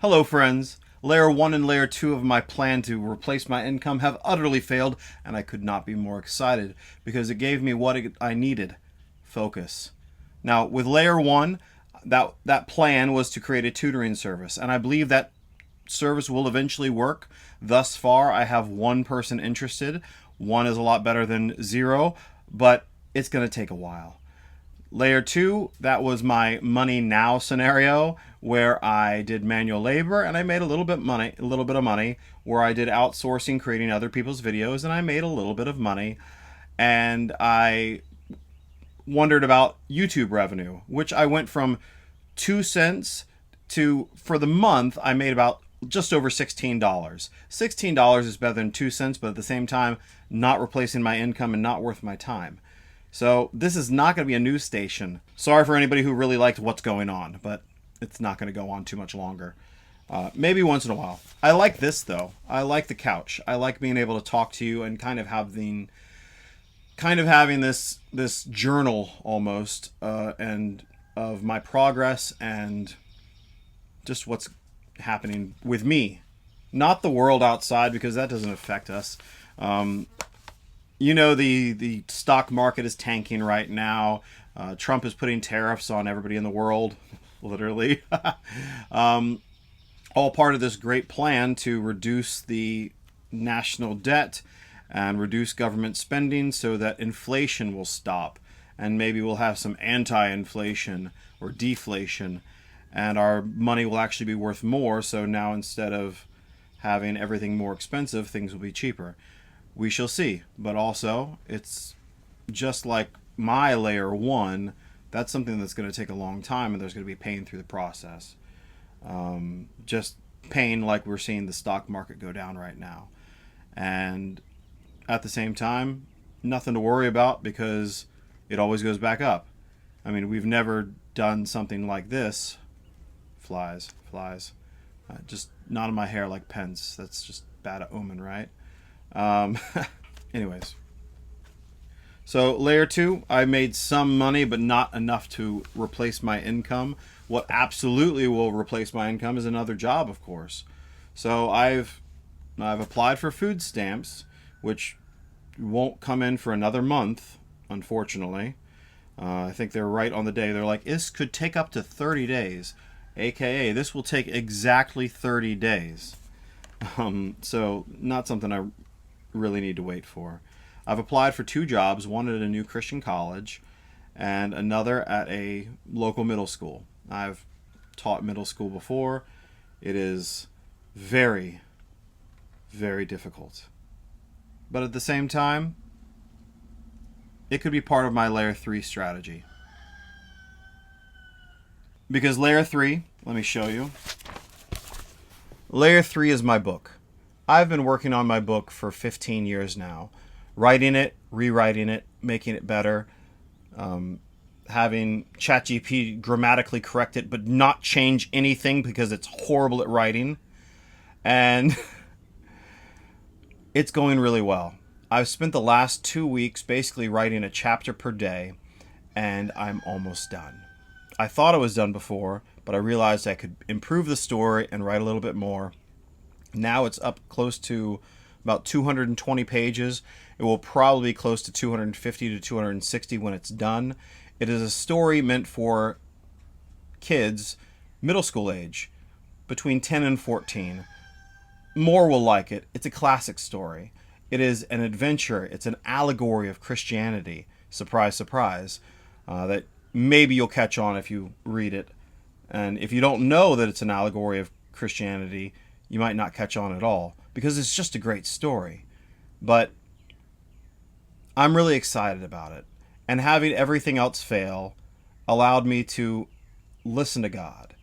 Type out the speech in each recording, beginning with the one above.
Hello, friends. Layer 1 and Layer 2 of my plan to replace my income have utterly failed, and I could not be more excited because it gave me what I needed: focus. Now, with Layer 1, that plan was to create a tutoring service, and I believe that service will eventually work. Thus far, I have one person interested. One is a lot better than zero, but it's going to take a while. Layer 2, that was my money now scenario where I did manual labor and I made a little bit of money, where I did outsourcing, creating other people's videos, and I made a little bit of money. And I wondered about YouTube revenue, which I went from 2 cents to, for the month, I made about just over $16. $16 is better than 2 cents, but at the same time, not replacing my income and not worth my time. So this is not going to be a news station. Sorry for anybody who really liked what's going on, but it's not going to go on too much longer. Maybe once in a while. I like this though. I like the couch. I like being able to talk to you and kind of having this journal almost, and of my progress and just what's happening with me, not the world outside, because that doesn't affect us. The stock market is tanking right now. Trump is putting tariffs on everybody in the world, literally. All part of this great plan to reduce the national debt and reduce government spending so that inflation will stop. And maybe we'll have some anti-inflation or deflation, and our money will actually be worth more. So now, instead of having everything more expensive, things will be cheaper. We shall see. But also, it's just like my Layer 1, that's something that's going to take a long time, and there's going to be pain through the process. Just pain like we're seeing the stock market go down right now. And at the same time, nothing to worry about because it always goes back up. I mean, we've never done something like this. Flies. Just not in my hair like Pence. That's just bad omen, right? Anyways. So Layer 2, I made some money, but not enough to replace my income. What absolutely will replace my income is another job, of course. So I've applied for food stamps, which won't come in for another month, unfortunately. I think they're right on the day. They're like, this could take up to 30 days, aka this will take exactly 30 days. So not something I really need to wait for. I've applied for 2 jobs, one at a new Christian college and another at a local middle school. I've taught middle school before. It is very, very difficult. But at the same time, it could be part of my Layer 3 strategy. Because Layer 3, let me show you. Layer 3 is my book. I've been working on my book for 15 years now. Writing it, rewriting it, making it better, having ChatGPT grammatically correct it, but not change anything because it's horrible at writing. And it's going really well. I've spent the last 2 weeks basically writing a chapter per day, and I'm almost done. I thought I was done before, but I realized I could improve the story and write a little bit more. Now it's up close to about 220 pages. It will probably be close to 250 to 260 when it's done. It is a story meant for kids, middle school age, between 10 and 14. More will like it. It's a classic story. It is an adventure. It's an allegory of Christianity. Surprise, surprise. That maybe you'll catch on if you read it. And if you don't know that it's an allegory of Christianity, you might not catch on at all, because it's just a great story. But I'm really excited about it. And having everything else fail allowed me to listen to God.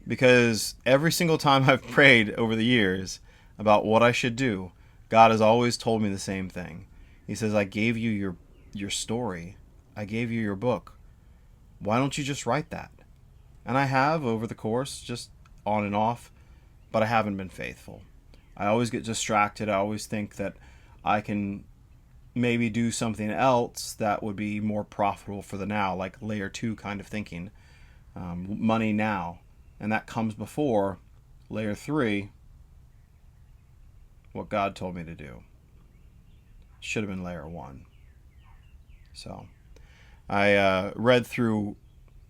Because every single time I've prayed over the years about what I should do, God has always told me the same thing. He says, I gave you your story. I gave you your book. Why don't you just write that? And I have over the course, just on and off, but I haven't been faithful. I always get distracted. I always think that I can maybe do something else that would be more profitable for the now, like Layer 2 kind of thinking. Money now. And that comes before Layer 3, what God told me to do. Should have been layer 1. So I read through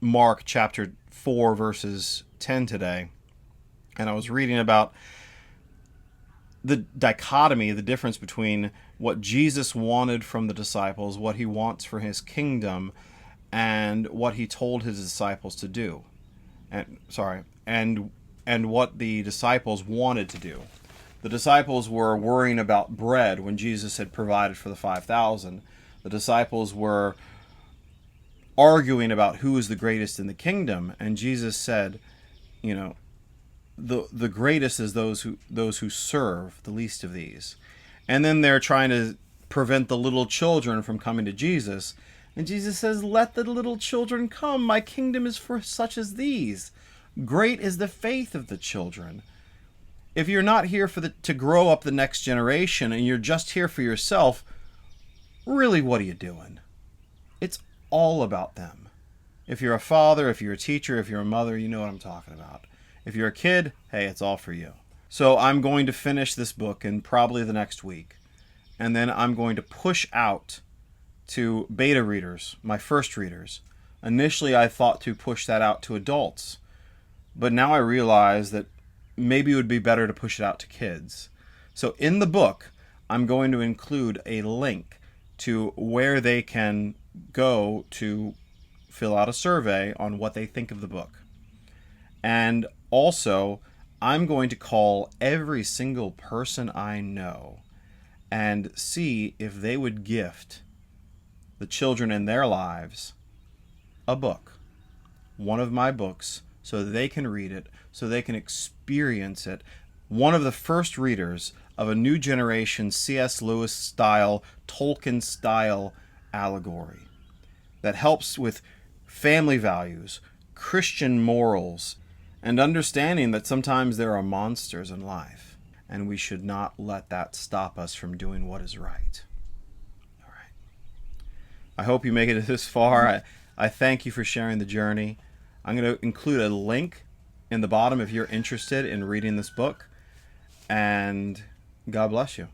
Mark chapter 4 verses 10 today, and I was reading about the dichotomy, the difference between what Jesus wanted from the disciples, what he wants for his kingdom, and what he told his disciples to do. And what the disciples wanted to do. The disciples were worrying about bread when Jesus had provided for the 5,000. The disciples were arguing about who is the greatest in the kingdom, and Jesus said, you know, the greatest is those who serve the least of these. And then they're trying to prevent the little children from coming to Jesus, and Jesus says, "Let the little children come. My kingdom is for such as these. Great is the faith of the children." If you're not here to grow up the next generation, and you're just here for yourself, really, what are you doing? It's all about them. If you're a father, if you're a teacher, if you're a mother, you know what I'm talking about. If you're a kid, hey, it's all for you. So I'm going to finish this book in probably the next week. And then I'm going to push out to beta readers, my first readers. Initially, I thought to push that out to adults. But now I realize that maybe it would be better to push it out to kids. So in the book, I'm going to include a link to where they can go to fill out a survey on what they think of the book. And also, I'm going to call every single person I know and see if they would gift the children in their lives a book, one of my books, so that they can read it, so they can experience it. One of the first readers of a new generation C.S. Lewis style, Tolkien style allegory that helps with family values, Christian morals, and understanding that sometimes there are monsters in life, and we should not let that stop us from doing what is right. All right. I hope you make it this far. I thank you for sharing the journey. I'm going to include a link in the bottom if you're interested in reading this book, and God bless you.